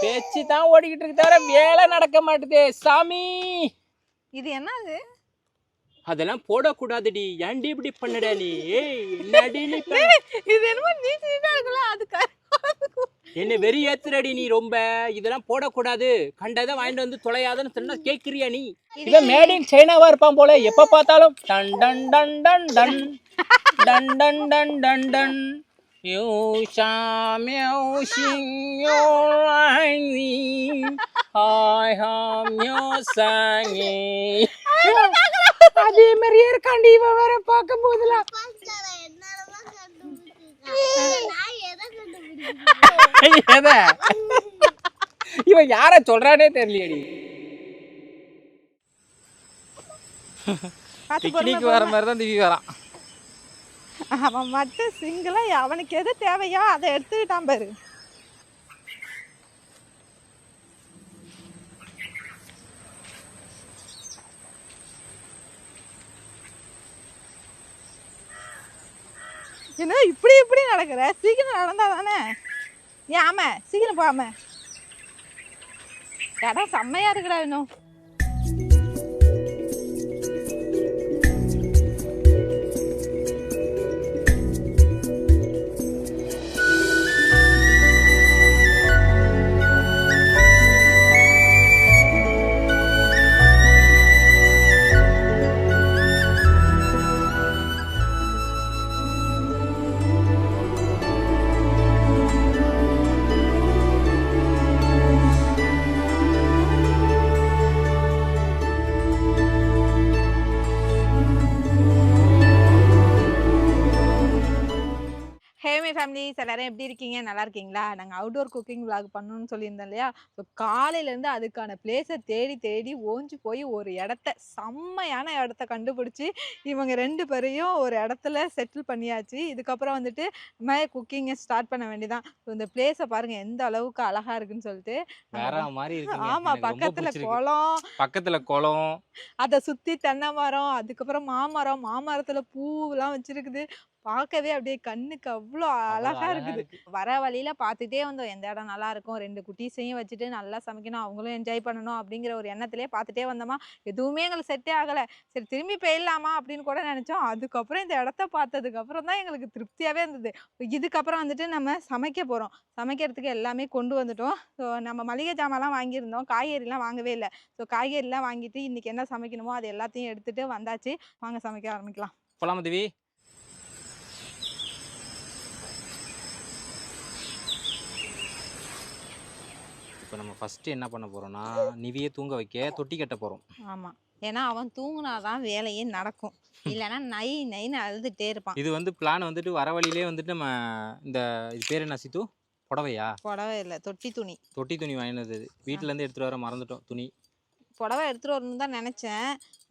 பேச்சு தான் ஓடிக்கிட்டு இருக்கு தவிர வேலை நடக்க மாட்டுதே சாமி. இது என்னது? அதெல்லாம் போடக்கூடாதுடி. ஏன்டி இப்படி பண்ணடா நீ? என்னடி நீ? இது என்னமோ நீட்டா இருக்குல்ல, அதுக்கு என்ன வெறி ஏத்துறடி நீ ரொம்ப. இதெல்லாம் போடக்கூடாது, கண்டதை வாங்கிட்டு வந்து தொலையாதன்னு சொன்னா கேக்குறியா நீ? இவன் மேடிங் சைனாவா இருப்பான் போல. எப்ப பார்த்தாலும் டன் டன் டன் டன் டன் டன் டன் டன் டன் டன் யூ ஷாமியோ ஷியோ ஐனி ஹாய் ஹாமியோ சாங்கி. அதே மாதிரியே இருக்காண்டி இவன் வேற பார்க்கும் போதெல்லாம். இவன் யார சொல்றானே தெரியலையடி. பிக்னிக் வர மாதிரி தான் திவி வரான். அவன் மட்டும் சிங்கிளா அவனுக்கு எது தேவையோ அதை எடுத்துக்கிட்டான் பாரு. என்ன இப்படி இப்படி நடக்கிற? சீக்கிரம் நடந்தா தானே. ஏன் ஆமா சீக்கிரம் போகாம இடம் செம்மையா இருக்குடா. இன்னும் ஃபேமிலிஸ் எல்லாரும் எப்படி இருக்கீங்க? நல்லா இருக்கீங்களா? நாங்கள் அவுட்டோர் குக்கிங் விளாக் பண்ணணும்னு சொல்லியிருந்தோம் இல்லையா? ஸோ காலையிலேருந்து அதுக்கான பிளேஸை தேடி தேடி ஓஞ்சி போய் ஒரு இடத்த, செம்மையான இடத்த கண்டுபிடிச்சி இவங்க 2 பேரையும் ஒரு இடத்துல செட்டில் பண்ணியாச்சு. இதுக்கப்புறம் வந்துட்டு நம்ம குக்கிங்கை ஸ்டார்ட் பண்ண வேண்டியதான். ஸோ இந்த பிளேஸை பாருங்கள் எந்த அளவுக்கு அழகாக இருக்குன்னு சொல்லிட்டு. ஆமாம், பக்கத்தில் குளம், அதை சுற்றி தென்னை மரம், அதுக்கப்புறம் மாமரம், மாமரத்தில் பூவெல்லாம் வச்சிருக்குது. பார்க்கவே அப்படியே கண்ணுக்கு அவ்வளோ அழகா இருக்குது. வர வழியில பார்த்துட்டே வந்தோம் எந்த இடம் நல்லா இருக்கும், 2 குட்டீஸையும் வச்சுட்டு நல்லா சமைக்கணும், அவங்களும் என்ஜாய் பண்ணணும் அப்படிங்கிற ஒரு எண்ணத்திலே பார்த்துட்டே வந்தோமா. எதுவுமே எங்களுக்கு செட்டே ஆகலை. சரி திரும்பி போயிடலாமா அப்படின்னு கூட நினச்சோம். அதுக்கப்புறம் இந்த இடத்த பார்த்ததுக்கப்புறம் தான் எங்களுக்கு திருப்தியாகவே இருந்தது. இதுக்கப்புறம் வந்துட்டு நம்ம சமைக்க போகிறோம். சமைக்கிறதுக்கு எல்லாமே கொண்டு வந்துட்டோம். ஸோ நம்ம மளிகை ஜாமான்லாம் வாங்கியிருந்தோம், காய்கறிலாம் வாங்கவே இல்லை. ஸோ காய்கறிலாம் வாங்கிட்டு இன்றைக்கி என்ன சமைக்கணுமோ அது எல்லாத்தையும் எடுத்துகிட்டு வந்தாச்சு. வாங்க சமைக்க ஆரம்பிக்கலாம். போலாம் தேவி. இப்போ நம்ம ஃபஸ்ட்டு என்ன பண்ண போகிறோம்னா, நிவியை தூங்க வைக்க தொட்டி கட்ட போகிறோம். ஆமாம், ஏன்னா அவன் தூங்கினாதான் வேலையே நடக்கும், இல்லைன்னா நை நைன்னு அழுதுகிட்டே இருப்பான். இது வந்து பிளான் வந்துட்டு வர வழியிலே வந்துட்டு நம்ம இந்த இது பேர் என்ன சித்து? புடவையா? புடவை இல்லை, தொட்டி துணி. தொட்டி துணி வாங்கினது வீட்டிலேருந்து எடுத்துகிட்டு வர மறந்துட்டோம். துணி புடவை எடுத்துகிட்டு வரணும்னு தான் நினச்சேன்.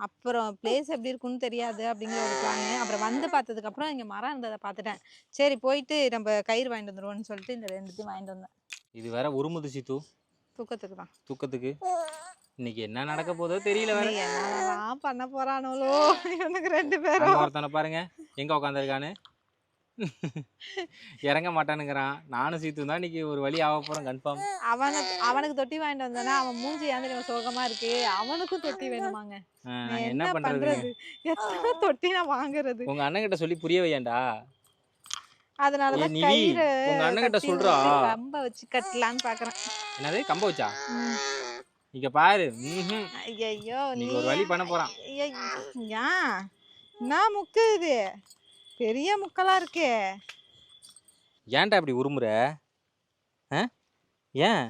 அப்புறம் பிளேஸ் எப்படி இருக்குன்னு தெரியாது அப்படிங்கிற ஒரு பிளான். அப்புறம் வந்து பார்த்ததுக்கப்புறம் இங்கே மரம் இருந்ததை பார்த்துட்டேன். சரி போயிட்டு நம்ம கயிறு வாங்கிட்டு வந்துடுவோம்னு சொல்லிட்டு இந்த 2த்தையும் வாங்கிட்டு வந்தேன். இது வேற உருமுது சித்து. தூக்கத்துக்கு தான். தூக்கத்துக்கு இன்னைக்கு என்ன நடக்க போதோ தெரியல. வேற என்னதான் பண்ண போறானோலோ எனக்கு 2 பேரும். ஒருத்தனை பாருங்க எங்க உட்காந்துருக்கானு, இறங்க மாட்டானுங்கிறான். நானும் சீத்து தான் இன்னைக்கு ஒரு வழி ஆக போறோம் கன்ஃபார்ம். அவனுக்கு தொட்டி வாங்கிட்டு வந்தானா அவன் மூஞ்சி ஏந்திர சோகமா இருக்கு. அவனுக்கும் தொட்டி வேணுமாங்க. என்ன பண்றது? எத்தனை தொட்டி நான் வாங்குறது? உங்க அண்ணன் கிட்ட சொல்லி புரிய வையாண்டா. அதனாலதான் கயிறு உங்க அண்ணன் கிட்ட சொல்றா, கம்ப வச்சு கட்டலான்னு பாக்குறேன். என்னது கம்ப வச்சா? இங்க பாரு. ஐயோ நீ ஒரு வழி பண்ண போறான். என்ன முக்கு இது? பெரிய முக்கலா இருக்கே. ஏன்டா இப்படி உருமுற? ஏன்?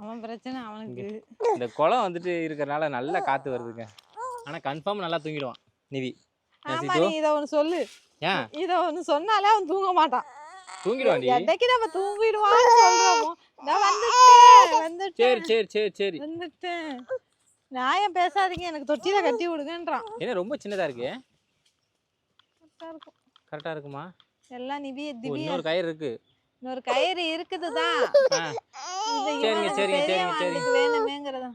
அவன் பிரச்சனை அவனுக்கு. இந்த குளம் வந்துட்டு இருக்கறனால நல்ல காத்து வருதுங்க. ஆனா கன்ஃபார்ம் நல்லா தூங்கிடுவான் நிவி. ஆமா, நீ இத ஒன்னு சொல்லு. ஏன் இத ஒன்னு சொன்னாலே அவன் தூங்க மாட்டான். தூங்கிடுவான்டி. எதைக்கு நம்ம தூங்கிடுவான்னு சொல்றோமோ. நான் வந்துட்டேன். சரி சரி சரி சரி வந்துட்டேன். நியாயம் பேசாதீங்க, எனக்கு தொட்டில கட்டி விடுங்கன்றான். என்ன ரொம்ப சின்னதா இருக்கு? கரெக்டா இருக்கும். கரெக்டா இருக்குமா? எல்லாம் நிவி திவ்யா. இன்னொரு கயிறு இருக்கு. இன்னொரு கயிறு இருக்குதுதான். சரிங்க சரிங்க சரிங்க சரி. வேணுமேங்கறத.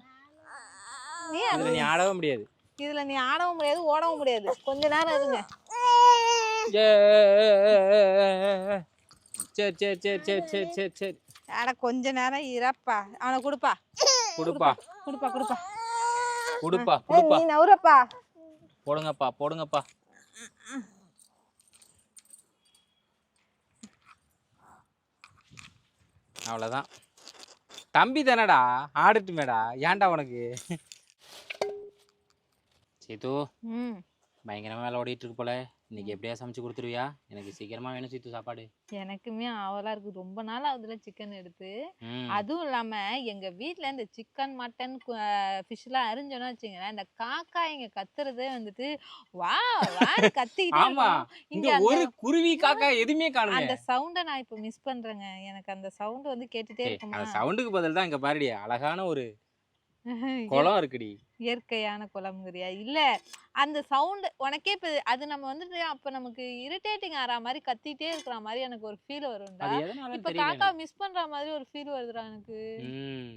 நீ ஆடவும் முடியாது. இதுல நீ ஆடவும் முடியாது, ஓடவும் முடியாது. கொஞ்ச நேரம் இருங்க. சரி சரி சரி சரி சரி சரி சரி அட கொஞ்ச நேரம் இருப்பா. அவனை கொடுப்பா கொடுப்பா கொடுப்பா கொடுப்பா கொடுப்பா ஏய், கொடுப்பா நீ நவுறப்பா. போடுங்கப்பா போடுங்கப்பா. அவ்வளோதான். தம்பி தானடா ஆடட்டுமேடா, ஏன்டா உனக்கு? சீத்து ம் பயங்கரமா வேலை ஓடிட்டு இருக்கு போல. இன்னைக்கு எப்படியா சமைச்சு கொடுத்துருவியா? எனக்கு சீக்கிரமா வேணும் சீத்து சாப்பாடு. எனக்குமே ஆவலா இருக்கு. ரொம்ப நாள் ஆகுதுல சிக்கன் எடுத்து. ம் அதுவும் இல்லாம எங்க வீட்ல இந்த சிக்கன் மட்டன் ஃபிஷ்லாம் அரிஞ்சோன்னா வச்சுங்களேன், இந்த காக்காய்ங்க கத்துறதே வந்துட்டு வா வான்னு கத்திக்கிட்டே ஆமா, இருக்கும். இங்க இங்க அந்த ஒரு குருவி காக்கா எதுவுமே காணுமே. அந்த சவுண்ட நான் இப்ப மிஸ் பண்றேங்க. எனக்கு அந்த சவுண்ட் வந்து கேட்டுட்டே இருக்குமா. அந்த சவுண்டுக்கு பதில் தான் இங்க பாருடி அழகான ஒரு குளம் இருக்குடி. இயற்கையான குளம்ங்கிறியா? இல்ல அந்த சவுண்ட் உனக்கே இப்ப அது நம்ம வந்துட்டு அப்ப நமக்கு இரிட்டேட்டிங் ஆற மாதிரி கத்திட்டே இருக்கிற மாதிரி எனக்கு ஒரு ஃபீல் வரும்டா. அது எதனால இப்ப தெரியல காக்கா எனக்கு. மிஸ் பண்ற மாதிரி ஒரு ஃபீல் வருதுடா எனக்கு. ம்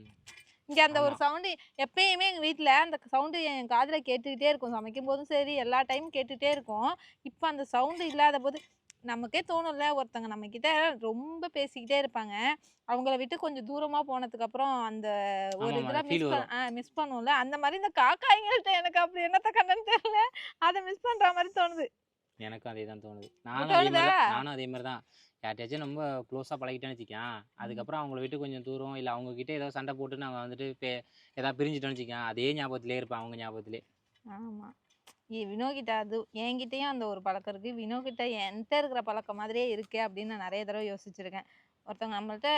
இங்க அந்த ஒரு ஆமா. சவுண்டு எப்பயுமே எங்க வீட்ல அந்த சவுண்டு என் காதுல கேட்டுக்கிட்டே இருக்கும். சமைக்கும் போதும் சரி எல்லா டைமும் கேட்டுட்டே இருக்கும். இப்ப அந்த சவுண்டு இல்லாத போது நமக்கே தோணும்ல, ஒருத்தங்க நம்ம கிட்ட ரொம்ப பேசிக்கிட்டே இருப்பாங்க. அவங்கள விட்டு கொஞ்சம் தூரமா போனதுக்கு அப்புறம் அந்த ஒரு ஆமாமா, இதுல அந்த ஃபீல் வரும். மிஸ் பண்ணுவோம்ல. அந்த மாதிரி இந்த காக்காய்ங்கள்ட்ட எனக்கு அப்படி என்னத்த கண்டன்னு தெரியல. அத மிஸ் பண்ற மாதிரி தோணுது. எனக்கும் அதே தான் தோணுது. தோணுதா? நானும் அதே மாதிரி தான். யார்கிட்டயாச்சும் ரொம்ப க்ளோஸாக பழகிட்டேன்னு வச்சுக்கேன், அதுக்கப்புறம் அவங்கள விட்டு கொஞ்சம் தூரம் இல்லை அவங்க கிட்ட ஏதோ சண்டை போட்டு நான் வந்துட்டு ஏதாவது பிரிஞ்சுட்டோன்னு வச்சுக்கேன், அதே ஞாபகத்திலே இருப்பேன், அவங்க ஞாபகத்திலே. ஆமா. வினோகிட்ட அது என்கிட்டயும் அந்த ஒரு பழக்கம் இருக்கு. வினோகிட்ட என்கிட்ட இருக்கிற பழக்கம் மாதிரியே இருக்கே அப்படின்னு நான் நிறைய தடவை யோசிச்சிருக்கேன். ஒருத்தவங்க நம்மள்ட்ட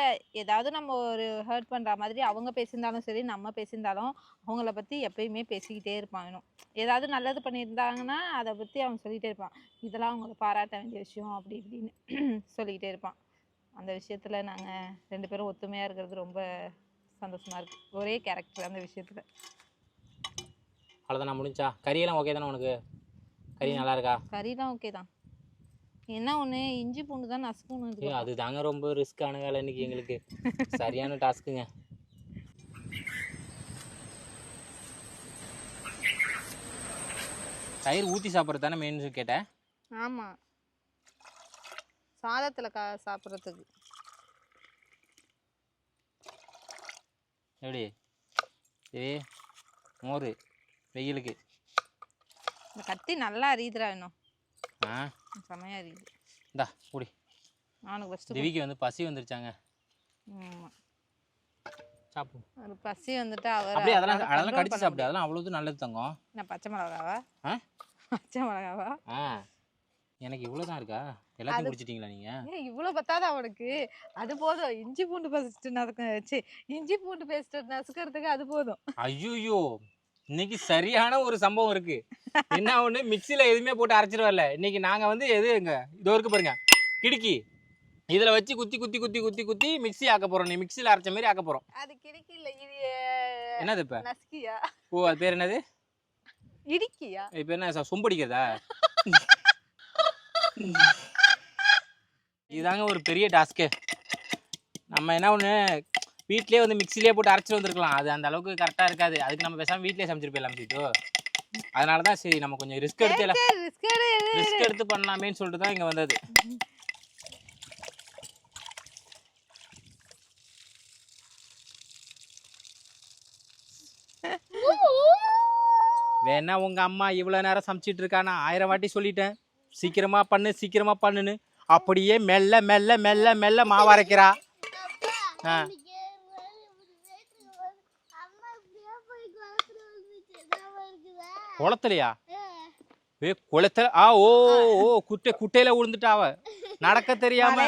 ஏதாவது நம்ம ஒரு ஹர்ட் பண்ற மாதிரி அவங்க பேசியிருந்தாலும் சரி, நம்ம பேசியிருந்தாலும் அவங்கள பத்தி எப்பயுமே பேசிக்கிட்டே இருப்பான் இன்னும். ஏதாவது நல்லது பண்ணியிருந்தாங்கன்னா அதை பத்தி அவன் சொல்லிட்டே இருப்பான். இதெல்லாம் அவங்கள பாராட்ட வேண்டிய விஷயம் அப்படி இப்படின்னு சொல்லிக்கிட்டே இருப்பான். அந்த விஷயத்துல நாங்க 2 பேரும் ஒத்துமையா இருக்கிறது ரொம்ப சந்தோஷமா இருக்கு. ஒரே கேரக்டர் அந்த விஷயத்துல. அவ்வளோதான், நான் முடிஞ்சா? கறியெல்லாம் ஓகே தானே உனக்கு? கறி நல்லா இருக்கா? கறிலாம் ஓகே தான். என்ன ஒண்ணு இஞ்சி பூண்டு தான் நசுக்கணும். அது தாங்க ரொம்ப ரிஸ்க்கான வேலை இன்னைக்கு எங்களுக்கு. சரியான டாஸ்க்குங்க. தயிர் ஊற்றி சாப்பிட்றது தானே மெயின் கேட்டேன். ஆமா, சாதத்துல சாப்பிட்றதுக்கு. எப்படி மோர் வெயிலுக்கு? இந்த கத்தி நல்லா அறியுதுடா இன்னும். ஆ செமையா அறியுது. இந்தா குடி. அவனுக்கு ஃபர்ஸ்ட் திவிக்கு வந்து பசி வந்துருச்சாங்க. ஆமா, சாப்பிடு. ஒரு பசி வந்துட்டு அவர் அப்படியே அதெல்லாம் கடிச்சு சாப்பிடு, அதெல்லாம் அவ்வளவு நல்லது தங்கம். என்ன பச்சை மிளகாவா? ஆ பச்சை மிளகாவா? ஆ எனக்கு இவ்வளோதான் இருக்கா? எல்லாத்தையும் குடிச்சிட்டீங்களா நீங்க? ஏன் இவ்வளவு பத்தாத அவனுக்கு? அது போதும். இஞ்சி பூண்டு இஞ்சி பூண்டு பேஸ்ட் நசுக்கிறதுக்கு அது போதும். ஐயோ, இன்னைக்கு சரியான ஒரு சம்பவம் இருக்கு. என்ன ஒண்ணு, மிக்சியில எதுவுமே போட்டு அரைச்சிட்டு வரல. இன்னைக்கு நாங்க வந்து எதுங்க இதோ இருக்கு பாருங்க கிடுக்கி, இதுல வச்சு குத்தி குத்தி குத்தி குத்தி குத்தி மிக்சி ஆக்க போறோம். நீ மிக்சியில அரைச்ச மாதிரி ஆக்க போறோம். அது கிடுக்கி இல்ல, இது என்னது இப்ப? நஸ்கியா? ஓ, அது பேர் என்னது? இடிக்கியா? இப்ப என்ன சொம்படிக்கிறதா? இதுதாங்க ஒரு பெரிய டாஸ்க்கு. நம்ம என்ன ஒண்ணு வீட்லயே வந்து மிக்சிலேயே போட்டு அரைச்சிட்டு வந்திருக்கலாம். அது அந்த அளவுக்கு கரெக்டா இருக்காது. அதுக்கு நம்ம பேசாம வீட்லயே சமைச்சிட்டு போயிடலாம் சீட்டு. அதனாலதான் சரி நம்ம கொஞ்சம் ரிஸ்க் எடுத்து பண்ணலாமேன்னு சொல்லிட்டு தான் இங்க வந்தது. வேணா உங்க அம்மா இவ்வளவு நேரம் சமைச்சிட்டு இருக்கா, நான் 1000 வாட்டி சொல்லிட்டேன் சீக்கிரமா பண்ணுன்னு. அப்படியே மெல்ல மெல்ல மெல்ல மெல்ல மாவு அரைக்கிறா. குளத்துலையா? குளத்துல குட்டையில விழுந்துட்டா அவ. நடக்க தெரியாம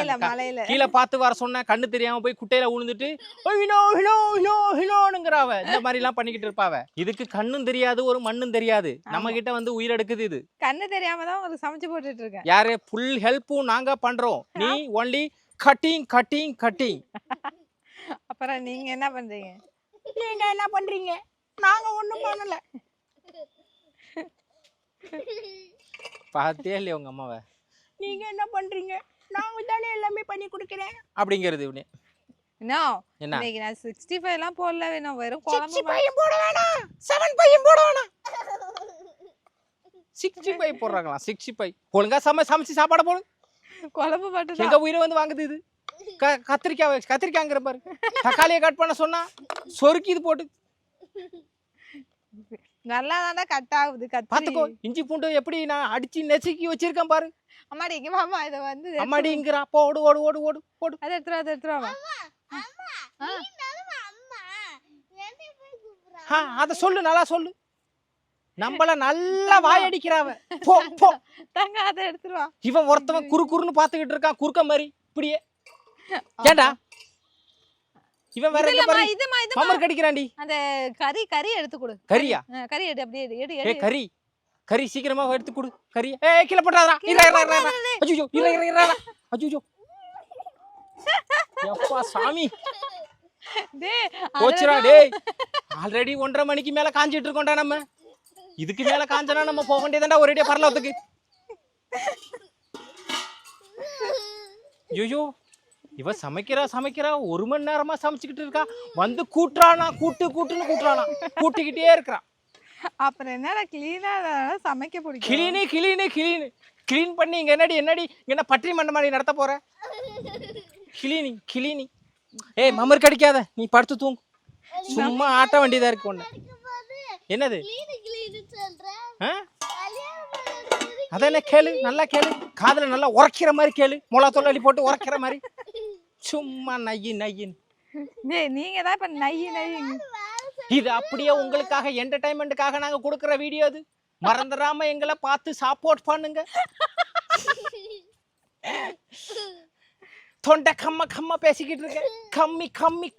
கீழே பார்த்து வர சொன்ன, கண்ணு தெரியாம போய் குட்டையில விழுந்துட்டு அவ இந்த மாதிரி எல்லாம் பண்ணிக்கிட்டு இருப்பாவ. இதுக்கு கண்ணும் தெரியாது, ஒரு மண்ணும் தெரியாது. நம்ம கிட்ட வந்து உயிர் எடுக்குது இது. கண்ணு தெரியாம தான் உங்களுக்கு சமைச்சு போட்டுட்டு இருக்கேன். யாரு ஃபுல் ஹெல்ப்பும் நாங்க பண்றோம், நீ ஒன்லி கட்டிங் கட்டிங் கட்டிங். அப்புறம் நீங்க என்ன பண்றீங்க? நீங்க என்ன பண்றீங்க? நாங்க ஒண்ணும் பண்ணல. பார்த்தே இல்லையா உங்க அம்மாவை? நீங்க என்ன பண்றீங்க? நாங்க தானே எல்லாமே பண்ணி கொடுக்கிறேன் அப்படிங்கிறது. இவனே என்ன இன்னைக்கு நான் 65 எல்லாம் போடல, வேணும் வெறும் குழம்பு போட வேணாம், 7 பையும் போட வேணாம், 65 போடுறாங்களா? 65 ஒழுங்கா சமைச்சு சாப்பாடு போடு. குழம்பு மட்டும் எங்க உயிரை வந்து வாங்குது இது. கத்திரிக்காய்ங்கிற பாரு. தக்காளியை கட் பண்ண சொன்னா சொருக்கிது போட்டு. நல்லா தானே கட் ஆகுது கத்திரி. பாத்துக்கோ இஞ்சி பூண்டு எப்படி நான் அடிச்சு நெசுக்கி வச்சிருக்கேன் பாரு. அம்மாடி இங்க வாமா, இத வந்து அம்மாடிங்கிறா. போடு ஓடு ஓடு ஓடு போடு. அதை எடுத்துரு வா. அத சொல்லு, நல்லா சொல்லு. நம்மள நல்லா வாயடிக்கிறாவ. போ போ தங்க அதை எடுத்துரு வா. இவன் ஒருத்தவன் குறுன்னு பாத்துக்கிட்டு இருக்கான் குறுக்க மாதிரி இப்படியே. ஏண்டா இவன் வேற எங்க பாரு மமர் கடிக்கிறான்டி. அந்த கறி எடுத்து கொடு. கறியா? கறி எடு, அப்படியே எடு. ஏய் கறி சீக்கிரமா எடுத்து கொடு. கறி ஏய் கீழ போடாதடா. இறா. அய்யோ இறா. அய்யோ எப்பா சாமி. டேய் போச்சுடா டேய். ஆல்ரெடி 1:30 மணிக்கு மேல காஞ்சிட்டு இருக்கோம்டா நம்ம. இதுக்கு மேல காஞ்சனா நம்ம போக வேண்டியதான்டா ஒரேடியா பரலோகத்துக்கு. ஐயோ இவ சமைக்கிறா 1 மணி நேரமா சமைச்சுக்கிட்டு இருக்கா. வந்து கூட்டுறானா கூட்டுன்னு கூட்டுறானா. கூட்டிக்கிட்டே இருக்கா. அப்புறம் என்னடா கிளீனா சமைக்க பிடிக்கும். கிளீன் பண்ணி இங்க என்னடி என்ன பற்றி மண்ட மாதிரி நடத்த போற. கிளீனிங். ஏய் மமர் கடிக்காத, நீ படுத்து தூங்கு. சும்மா ஆட்ட வேண்டியதா இருக்கு ஒண்ணு. என்னது அதென்ன கேளு, நல்லா கேளு. காதுல நல்லா உரைக்கிற மாதிரி கேளு. மொளா தொள்ளி போட்டு உரைக்கிற மாதிரி. சும்மா நையின். நீங்க தான் இப்ப நையி. இது அப்படியே உங்களுக்காக என்டர்டைன்மெண்ட்டுக்காக நாங்க கொடுக்குற வீடியோ. அது மறந்துடாம எங்களை பார்த்து சப்போர்ட் பண்ணுங்க. தொண்டை கம்ம பேசிக்கிட்டு இருக்க.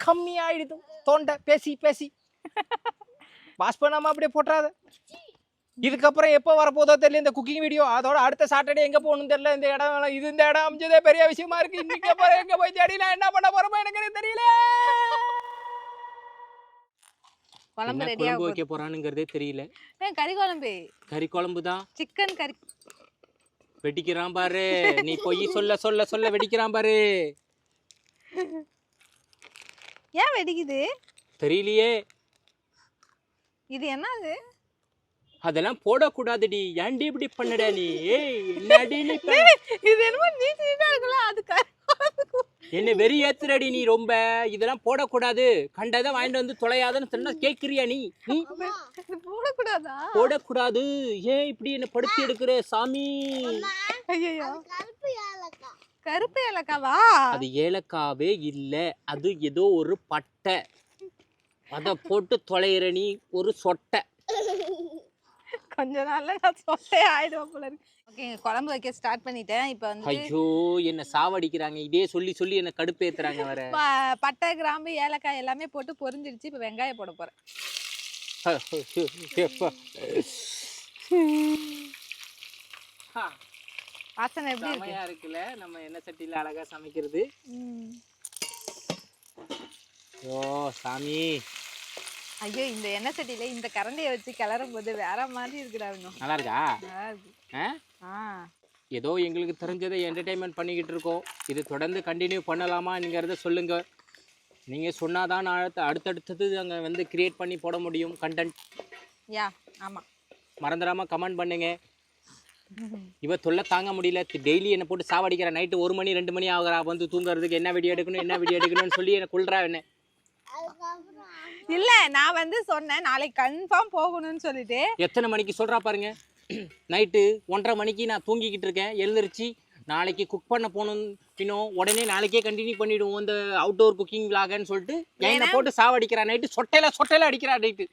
கம்மி ஆயிடுது தொண்டை பேசி. பாஸ் பண்ணாம அப்படியே போட்டுறாத. இதுக்கப்புறம் எப்போ வரப்போதோ தெரியல இந்த குக்கிங் வீடியோ. அதோட அடுத்த சாட்டர்டே எங்க போகணும்னு தெரியல. இந்த இடம் அமைஞ்சதே பெரிய விஷயமா இருக்கு. இன்னைக்கு அப்புறம் எங்க போய் தேடி நான் என்ன பண்ண போறோமோ எனக்கு தெரியல. குழம்பு வைக்க போறானுங்கிறதே தெரியல. கறி குழம்பு தான். சிக்கன் கறி வெடிக்கிறான் பாரு. நீ போய் சொல்ல வெடிக்கிறான் பாரு. ஏன் வெடிக்குது தெரியலையே. இது என்னது? அதெல்லாம் போடக்கூடாதுடி. ஏன்டி இப்படி பண்ணடா நீ? என்னடி நீ இது என்னமோ நீட்டா இருக்குல. அது என்ன வெறி ஏத்துறடி நீ ரொம்ப. இதெல்லாம் போடக்கூடாது, கண்டதை வாங்கிட்டு வந்து தொலையாதன்னு சொன்னா கேக்குறியா நீ? போடக்கூடாது. ஏன் இப்படி என்ன படுத்தி எடுக்கிற சாமி? ஐயோ கருப்பு ஏலக்காவா? அது ஏலக்காவே இல்ல, அது ஏதோ ஒரு பட்டை. அத போட்டு தொலைகிற நீ ஒரு சொட்டை. கொஞ்ச நாள்ல நான் சொட்டே ஆயிடுவேன் போல இருக்கு. ஓகே குழம்பு வைக்க ஸ்டார்ட் பண்ணிட்டேன். இப்போ வந்து ஐயோ என்ன சாவடிக்கிறாங்க. இதே சொல்லி என்ன கடுப்பேத்துறாங்க. வர பட்டை கிராம்பு ஏலக்காய் எல்லாமே போட்டு பொரிஞ்சிடுச்சு. இப்போ வெங்காயம் போட போறேன். வாசனை எப்படி இருக்கு? இருக்குல்ல நம்ம எண்ணெய் சட்டியில அழகா சமைக்கிறது. ஓ சாமி. ஐயோ இந்த எண்ணெய் சட்டியில இந்த கரண்டியை வச்சு கிளறும் போது வேற மாதிரி இருக்குடா. நல்லா இருக்கா? ஏதோ எங்களுக்கு தெரிஞ்சதை என்டர்டைன்மெண்ட் பண்ணிக்கிட்டு இருக்கோம். இது தொடர்ந்து கண்டினியூ பண்ணலாமாங்கிறத சொல்லுங்க. நீங்க சொன்னாதான் அடுத்தடுத்தது நாங்கள் வந்து கிரியேட் பண்ணி போட முடியும் கண்டென்ட். ஆமா மறந்துடாம கமெண்ட் பண்ணுங்க. இவ தொல்லை தாங்க முடியல. டெய்லி என்ன போட்டு சாவடிக்கிற. நைட்டு 1 மணி 2 மணி ஆகுறா வந்து தூங்குறதுக்கு. என்ன வீடியோ எடுக்கணும்னு சொல்லி என்ன கொள்றா. என்ன இல்ல நான் வந்து சொன்னேன் நாளைக்கு கன்ஃபார்ம் போகணும்னு சொல்லிட்டு. எத்தனை மணிக்கு சொல்றா பாருங்க. நைட்டு 1:30 மணிக்கு நான் தூங்கிக்கிட்டு இருக்கேன். எழுந்திரிச்சு நாளைக்கு குக் பண்ண போகணும். பின்னும் உடனே நாளைக்கே கண்டினியூ பண்ணிவிடுவோம் இந்த அவுட்டோர் குக்கிங் விளாகன்னு சொல்லிட்டு என்ன போட்டு சாவடிக்கிறா. நைட்டு சொட்டையில அடிக்கிறா. நைட்டு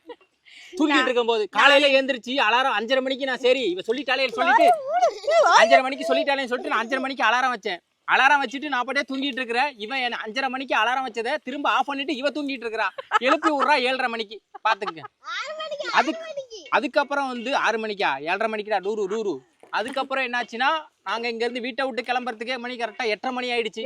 தூங்கிட்டு இருக்கும் போது காலையில எழுந்திரிச்சு அலாரம் 5:30 மணிக்கு. நான் சரி இவ சொல்லிட்டு 5:30 மணிக்கு சொல்லிட்டாலேன்னு சொல்லிட்டு நான் 5:30 மணிக்கு அலாரம் வச்சேன். அலாரம் வச்சுட்டு நான் பாட்டே தூங்கிட்டு இருக்கிறேன். இவன் 5:30 மணிக்கு அலாரம் வச்சதை திரும்ப ஆஃப் பண்ணிட்டு இவ தூங்கிட்டு இருக்கிறா. எழுப்பி விட்றா 7:30 மணிக்கு. பாத்துக்க. அதுக்கப்புறம் வந்து 6 மணிக்கா 7:30 மணிக்குடா டூரு. அதுக்கப்புறம் என்னாச்சுன்னா நாங்க இங்க இருந்து வீட்டை விட்டு கிளம்புறதுக்கே மணி கரெக்டா 8:30 மணி ஆயிடுச்சு.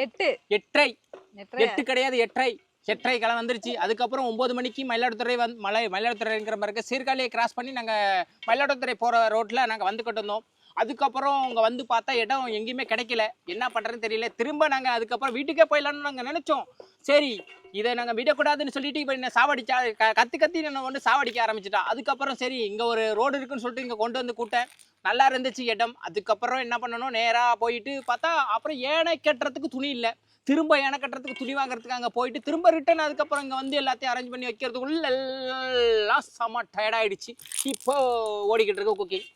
8 கிடையாது 8:30 கிளம்ப வந்துருச்சு. அதுக்கப்புறம் 9 மணிக்கு மயிலாடுதுறைங்கிற மாதிரி சீர்காழியை கிராஸ் பண்ணி நாங்கள் மயிலாடுதுறை போகிற ரோட்டில் நாங்கள் வந்துக்கிட்டு இருந்தோம். அதுக்கப்புறம் அங்கே வந்து பார்த்தா இடம் எங்கேயுமே கிடைக்கல. என்ன பண்ணுறதுன்னு தெரியல. திரும்ப நாங்கள் அதுக்கப்புறம் வீட்டுக்கே போயிடலான்னு நாங்கள் நினச்சோம். சரி இதை நாங்கள் விடக்கூடாதுன்னு சொல்லிட்டு இப்போ என்ன சாவடிச்சா கத்தி நான் ஒன்று சாவடிக்க ஆரம்பிச்சிட்டா. அதுக்கப்புறம் சரி இங்கே ஒரு ரோடு இருக்குன்னு சொல்லிட்டு இங்கே கொண்டு வந்து கூட்டேன். நல்லா இருந்துச்சு இடம். அதுக்கப்புறம் என்ன பண்ணணும், நேராக போயிட்டு பார்த்தா அப்புறம் ஏனை கட்டுறதுக்கு துணி இல்லை. திரும்ப ஏனை கட்டுறதுக்கு துணி வாங்குறதுக்கு அங்கே போயிட்டு திரும்ப ரிட்டர்ன் அதுக்கப்புறம் இங்கே வந்து எல்லாத்தையும் அரேஞ்ச் பண்ணி வைக்கிறதுக்குள்ள எல்லாம் செம்ம டயர்டாயிடுச்சு. இப்போ ஓடிக்கிட்டு இருக்க குக்கிங்.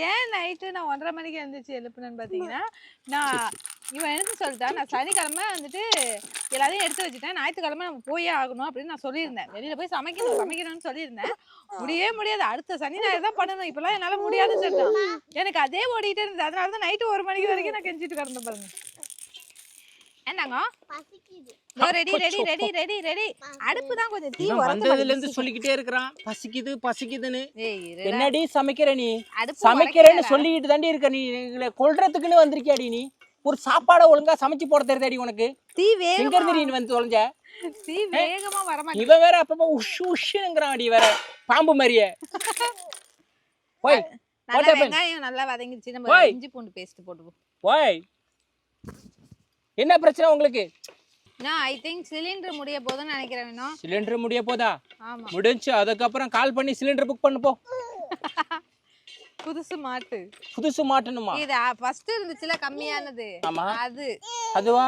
ஏன் நைட்டு நான் 1:30 மணிக்கு எழுந்திரிச்சு எழுப்புனேன்னு பார்த்தீங்கன்னா, நான் இவன் எழுந்து சொல்லிட்டான். நான் சனிக்கிழமை வந்துட்டு எல்லாத்தையும் எடுத்து வச்சுட்டேன். ஞாயிற்றுக்கிழமை நம்ம போயே ஆகணும் அப்படின்னு நான் சொல்லியிருந்தேன். வெளியில் போய் சமைக்கணும்னு சொல்லியிருந்தேன். முடியவே முடியாது, அடுத்த சனி ஞாயிறு தான் பண்ணணும், இப்பெல்லாம் என்னால் முடியாதுன்னு சொல்லிட்டான். எனக்கு அதே ஓடிட்டே இருந்தது. அதனால தான் நைட்டு 1 மணிக்கு வரைக்கும் நான் கெஞ்சிட்டு கிடந்தேன் பாருங்க. என்னங்க ready ready ready ready ready அடுப்பு தான் கொஞ்சம் தீ வந்ததுல இருந்து சொல்லிக்கிட்டே இருக்கிறான் பசிக்குது பசிக்குதுன்னு. என்னடி சமைக்கிற நீ? அடுப்பு சமைக்கிறேன்னு சொல்லிக்கிட்டு தாண்டி இருக்க. நீ கொல்றதுக்குன்னு வந்திருக்கியாடி? நீ ஒரு சாப்பாடை ஒழுங்கா சமைச்சு போட தெரியாடி உனக்கு? தீ எங்க இருந்து நீ வந்து தொலைஞ்ச? தீ வேகமா வர மாட்டேங்குது. இவன் வேற அப்பப்ப உஷ் உஷ்ங்கிறான்டி வேற பாம்பு மாதிரியே. போய் நல்லா வெங்காயம் நல்லா வதங்கிடுச்சு. நம்ம இஞ்சி பூண்டு பேஸ்ட் போட்டுப்போம். போய் என்ன பிரச்சனை உங்களுக்கு? நான் ஐ திங்க் சிலிண்டர் முடிய போதுன்னு நினைக்கிறேன். வேணும் சிலிண்டர் முடிய போதா? ஆமா முடிஞ்சு. அதுக்கப்புறம் கால் பண்ணி சிலிண்டர் புக் பண்ணு போ. புதுசு மாட்டணுமா? இது ஃபர்ஸ்ட் இருந்துச்சுல கம்மியானது. ஆமா அது அதுவா?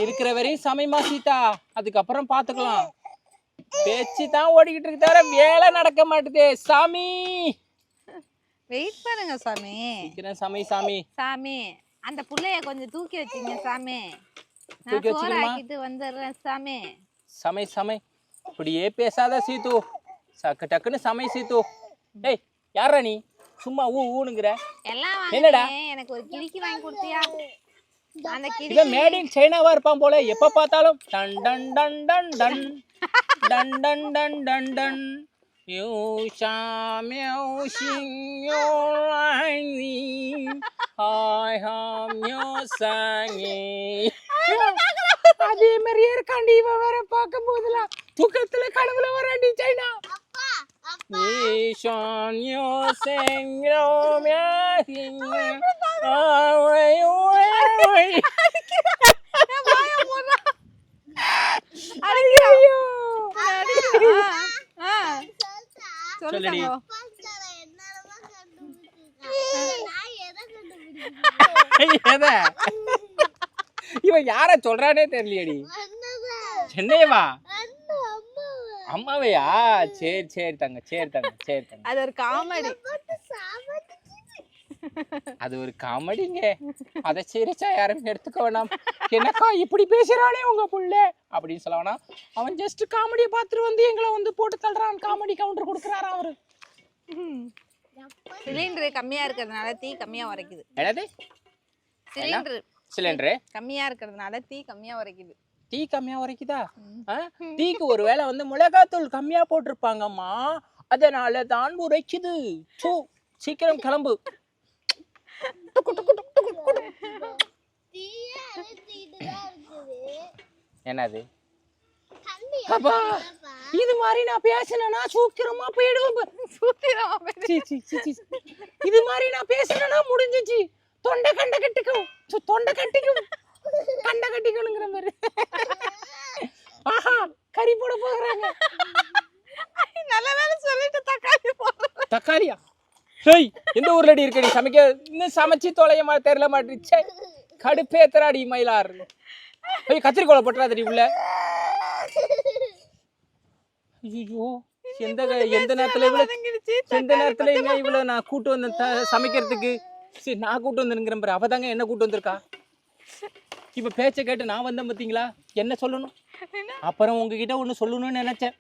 இருக்கிற வரையும் சமைமா சீதா, அதுக்கப்புறம் பாத்துக்கலாம். பேச்சு தான் ஓடிக்கிட்டு இருக்கு தவிர வேலை நடக்க மாட்டுதே சாமி. வெயிட் பண்ணுங்க சாமி. சாமி சாமி சாமி அந்த புள்ளைய கொஞ்சம் தூக்கி வச்சிங்க சாமி. தூக்கி வச்சிட்டு வந்துடுறேன் சாமி. சமை சமை இப்படியே பேசாத சீத்து. சக்கு டக்குன்னு சமை சீத்து. ஏய் யாரா நீ சும்மா ஊனுங்கிற? எல்லாம் என்னடா எனக்கு ஒரு கிளிக்கு வாங்கி கொடுத்தியா? அந்த கிளி இவன் மேட் இன் சைனாவா இருப்பான் போல. எப்ப பார்த்தாலும் டன் டன் டன் டன் டன் டன் டன் டன் டன் டன் யூ ஷாமியோ ஷியோ லைனி ஹாய் ஹாமியோ சாங்கி. அதே மாதிரியே இருக்காண்டி இவன் வேற பார்க்கும் போதெல்லாம். தூக்கத்துல கனவுல வராண்டி சைனா. ஈஷான்யோ செங்கோ மியாசிங் சொல்லடி. இவன் யார சொல்றானே தெரியலையடி. சென்னையவா? அம்மாவையா? சரி சரி தங்க சரி தங்க சரி தங்க. அது ஒரு காமெடி. அது ஒரு காமெடிங்க. அதை சீரியஸா யாரும் எடுத்துக்க வேணாம். என்னக்கா இப்படி பேசுறானே உங்க புள்ள அப்படின்னு சொல்ல வேணாம். அவன் ஜஸ்ட் காமெடியை பார்த்துட்டு வந்து எங்களை வந்து போட்டு தள்ளுறான். காமெடி கவுண்டர் கொடுக்குறாரா அவரு? சிலிண்டர் கம்மியா இருக்கிறதுனால தீ கம்மியா உரைக்குது. என்னது? சிலிண்டர் கம்மியா இருக்கிறதுனால தீ கம்மியா உரைக்குது. தீ கம்மியா உரைக்குதா? தீக்கு ஒரு வேளை வந்து மிளகாத்தூள் கம்மியா போட்டிருப்பாங்கம்மா, அதனால தான் உரைக்குது. சீக்கிரம் கிளம்பு. என்னது? அப்பா இது மாதிரி நான் பேசினா சூக்கிரமா போயிடுவேன். இது மாதிரி நான் பேசினா முடிஞ்சிச்சு. தொண்டை கண்ட கட்டிக்கும். தொண்டை கட்டிக்கும் கண்ட கட்டிக்கணுங்கிற மாதிரி. ஆஹா கறி போட போகிறாங்க. நல்ல வேலை சொல்லிட்டு தக்காளி போடுறேன். தக்காளியா? ஏய் எந்த ஊர்லடி இருக்க நீ? சமைக்க இன்னும் சமைச்சு தொலைய தெரியல மாட்டிருச்சே. கடுப்பேத்தராடி மயிலார். ஐயோ கத்திரிக்கோளை போட்டுறாதடி உள்ள. ஐயோ எந்த நேரத்துல இவ்வளவு நான் கூட்டு வந்தேன் சமைக்கிறதுக்கு. சரி நான் கூட்டு வந்துருங்கிற பாரு. அவதாங்க என்ன கூட்டு வந்திருக்கா. இப்ப பேச்ச கேட்டு நான் வந்தேன் பாத்தீங்களா? என்ன சொல்லணும்? அப்புறம் உங்ககிட்ட ஒண்ணு சொல்லணும்னு நினைச்சேன்.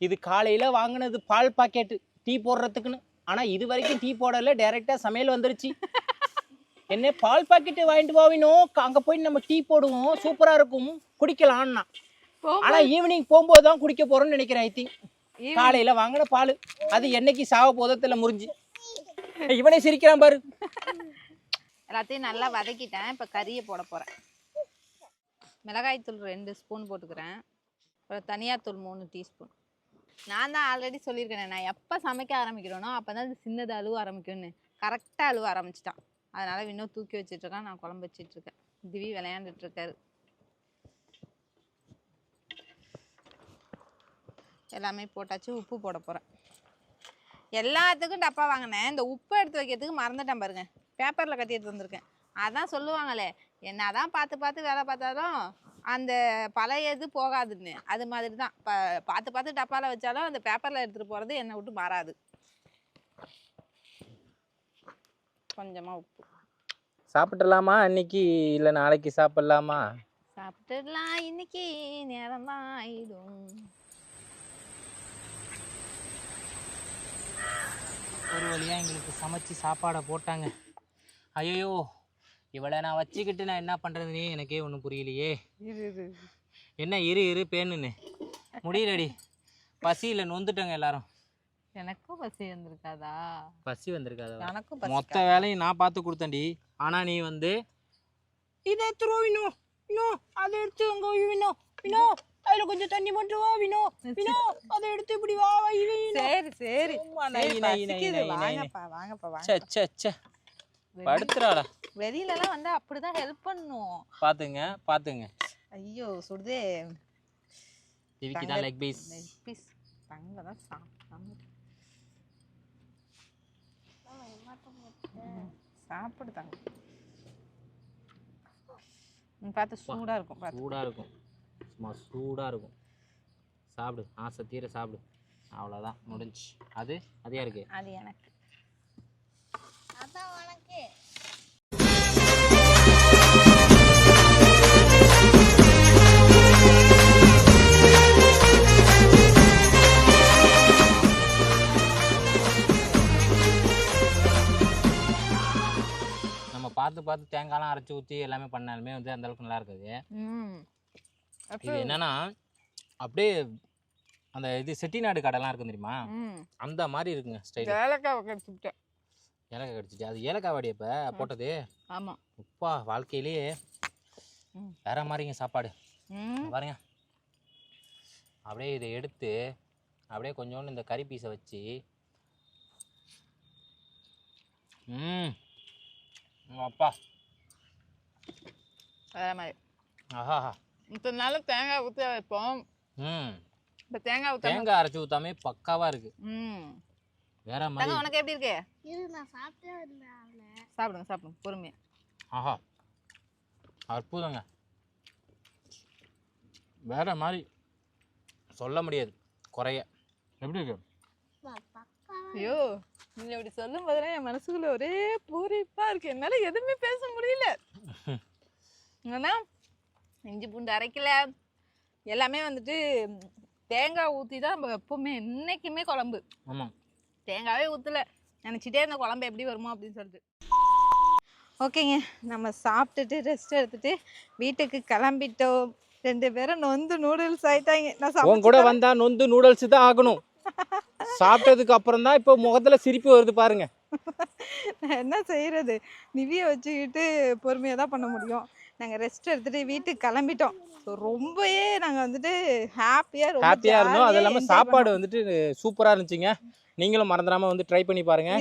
இது காலையில வாங்கினது பால் பாக்கெட்டு டீ போடுறதுக்குன்னு. ஆனா இது வரைக்கும் டீ போடல, டைரக்டா சமையல் வந்துருச்சு. என்ன பால் பாக்கெட்டு வாங்கிட்டு போவினோம், அங்க போய் நம்ம டீ போடுவோம், சூப்பரா இருக்கும் குடிக்கலாம்னா. ஆனா ஈவினிங் போகும்போது தான் குடிக்க போறோம்னு நினைக்கிறேன். ஐ திங்க் காலையில வாங்கின பால் அது என்னைக்கு சாவ போதத்துல முறிஞ்சு. இவனே சிரிக்கிறான் பாரு. எல்லாத்தையும் நல்லா வதக்கிட்டேன். இப்போ கறியை போட போகிறேன். மிளகாய்த்தூள் 2 ஸ்பூன் போட்டுக்கிறேன். அப்புறம் தனியாத்தூள் 3 டீஸ்பூன். நான் தான் ஆல்ரெடி சொல்லியிருக்கேன், நான் எப்போ சமைக்க ஆரம்பிக்கிறேனோ அப்போ தான் அது சின்னது அழுவ ஆரம்பிக்கும்னு. கரெக்டாக அழுவ ஆரம்பிச்சிட்டான். அதனால இன்னும் தூக்கி வச்சிட்ருக்கான், நான் குழம்பு வச்சிட்ருக்கேன். திவி விளையாண்டுட்டு இருக்காரு. எல்லாமே போட்டாச்சு. உப்பு போட போகிறேன். எல்லாத்துக்கும் டப்பா வாங்கினேன். இந்த உப்பு எடுத்து வைக்கிறதுக்கு மறந்துட்டேன் பாருங்க. பேப்பரில் கட்டி எடுத்து வந்திருக்கேன். அதான் சொல்லுவாங்களே, என்னதான் பார்த்து பார்த்து வேலை பார்த்தாலும் அந்த பழைய இது போகாதுன்னு. அது மாதிரி தான் பார்த்து பார்த்து டப்பாவில் வச்சாலும் அந்த பேப்பரில் எடுத்துகிட்டு போகிறது என்னை விட்டு மாறாது. கொஞ்சமாக உப்பு. சாப்பிட்டுலாமா இன்னைக்கு, இல்லை நாளைக்கு சாப்பிடலாமா? சாப்பிட்டுடலாம், இன்னைக்கு நேரம் தான் ஆயிடும். ஒரு வழியாக எங்களுக்கு சமைச்சு சாப்பாடை போட்டாங்க. ஐயோ, இவளை நான் வச்சுக்கிட்டு நான் என்ன பண்ணுறதுனே எனக்கே ஒன்றும் புரியலையே. என்ன இரு பேனுன்னு முடியலடி. பசியில் நொந்துட்டோங்க எல்லாரும். எனக்கும் பசி வந்திருக்காதா? பசி வந்திருக்காதா? எனக்கும் மொத்த வேலையும் நான் பார்த்து கொடுத்தேன்டி. ஆனால் நீ வந்து இதை எடுத்துருவா வினோ, வினோ அதை எடுத்து அங்கே வினோ, வினோ அதில் கொஞ்சம் தண்ணி மட்டும் வா வினோ, வினோ அதை எடுத்து இப்படி வா வா. சரி சரி வாங்கப்பா வாங்கப்பா சே படுத்துறாடா. வெளியிலலாம் வந்து அப்படிதான் ஹெல்ப் பண்ணும். பாத்துங்க. ஐயோ சுடுதே. டிவிக்கு தான் லெக் பீஸ். தங்க தான் சாப்பிடு தாங்க. பார்த்து சூடா இருக்கும். சும்மா சூடா இருக்கும். சாப்பிடு, ஆசை தீர சாப்பிடு. அவ்வளோதான், முடிஞ்சு. அது யாருக்கு? அது எனக்கு. அதான் உனக்கு. நம்ம பார்த்து தேங்காய்லாம் அரைச்சி ஊற்றி எல்லாமே பண்ணாலுமே வந்து அந்த அளவுக்கு நல்லா இருக்குது. இது என்னன்னா அப்படியே அந்த இது செட்டிநாடு கடைலாம் இருக்கும் தெரியுமா, அந்த மாதிரி இருக்குங்க ஸ்டைல். ஏலக்காய் கடிச்சிட்டு அது ஏலக்காய் வாடி இப்போ போட்டது. ஆமாம். உப்பா வாழ்க்கையிலேயே வேற மாதிரிங்க சாப்பாடு பாருங்க. அப்படியே இதை எடுத்து அப்படியே கொஞ்சோண்டு இந்த கறி பீஸை வச்சு அப்பா வேற மாதிரி. ஆஹா, இத்தனை நாள் தேங்காய் ஊற்றி வைப்போம். இப்போ தேங்காய் அரைச்சி ஊத்தாமே பக்காவா இருக்கு. வேற மாதிரி. உனக்கு எப்படி இருக்கு? சாப்பிடுங்க பொறுமையா. ஆஹா, அற்புதங்க. வேற மாதிரி சொல்ல முடியாது குறைய. எப்படி இருக்கு? ஐயோ, நீங்க இப்படி சொல்லும் போதுல என் மனசுக்குள்ள ஒரே பூரிப்பா இருக்கு. என்னால எதுவுமே பேச முடியல. ஏன்னா இஞ்சி பூண்டு அரைக்கல, எல்லாமே வந்துட்டு தேங்காய் ஊற்றி தான் எப்பவுமே என்னைக்குமே குழம்பு. ஆமாம், தேங்காவே ஊற்றல. நினச்சிட்டே இருந்த குழம்பு எப்படி வருமோ அப்படின்னு சொல்லிட்டு. ஓகேங்க, நம்ம சாப்பிட்டுட்டு ரெஸ்ட் எடுத்துட்டு வீட்டுக்கு கிளம்பிட்டோம். 2 பேரும் நொந்து நூடுல்ஸ் ஆயிட்டாங்க. நான் கூட வந்தா நொந்து நூடுல்ஸ் தான் ஆகணும். சாப்பிட்டதுக்கு அப்புறம் தான் இப்போ முகத்துல சிரிப்பு வருது பாருங்க. என்ன செய்யறது, நிவியை வச்சுக்கிட்டு பொறுமையாக தான் பண்ண முடியும். நாங்கள் ரெஸ்ட் எடுத்துட்டு வீட்டுக்கு கிளம்பிட்டோம். ரொம்பவே நாங்கள் வந்துட்டு ஹாப்பியாக இருந்தோம். அது இல்லாமல் சாப்பாடு வந்துட்டு சூப்பராக இருந்துச்சுங்க. நீங்களும் மறந்துடாம வந்து ட்ரை பண்ணி பாருங்க.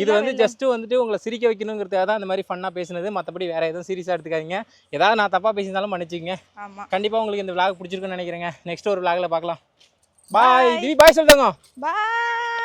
இது வந்து ஜஸ்ட் வந்துட்டு உங்களை சிரிக்க வைக்கணுங்கிறதுக்காக தான் இந்த மாதிரி ஃபன்னா பேசுனது. மற்றபடி வேற எதுவும் சீரியஸாக எடுத்துக்காதீங்க. ஏதாவது நான் தப்பா பேசியிருந்தாலும் மன்னிச்சுங்க. கண்டிப்பாக உங்களுக்கு இந்த விளாக் பிடிச்சிருக்குன்னு நினைக்கிறேங்க. நெக்ஸ்ட் ஒரு விளாக்ல பார்க்கலாம். பாய். பாய் சொல்லுங்க. பாய்.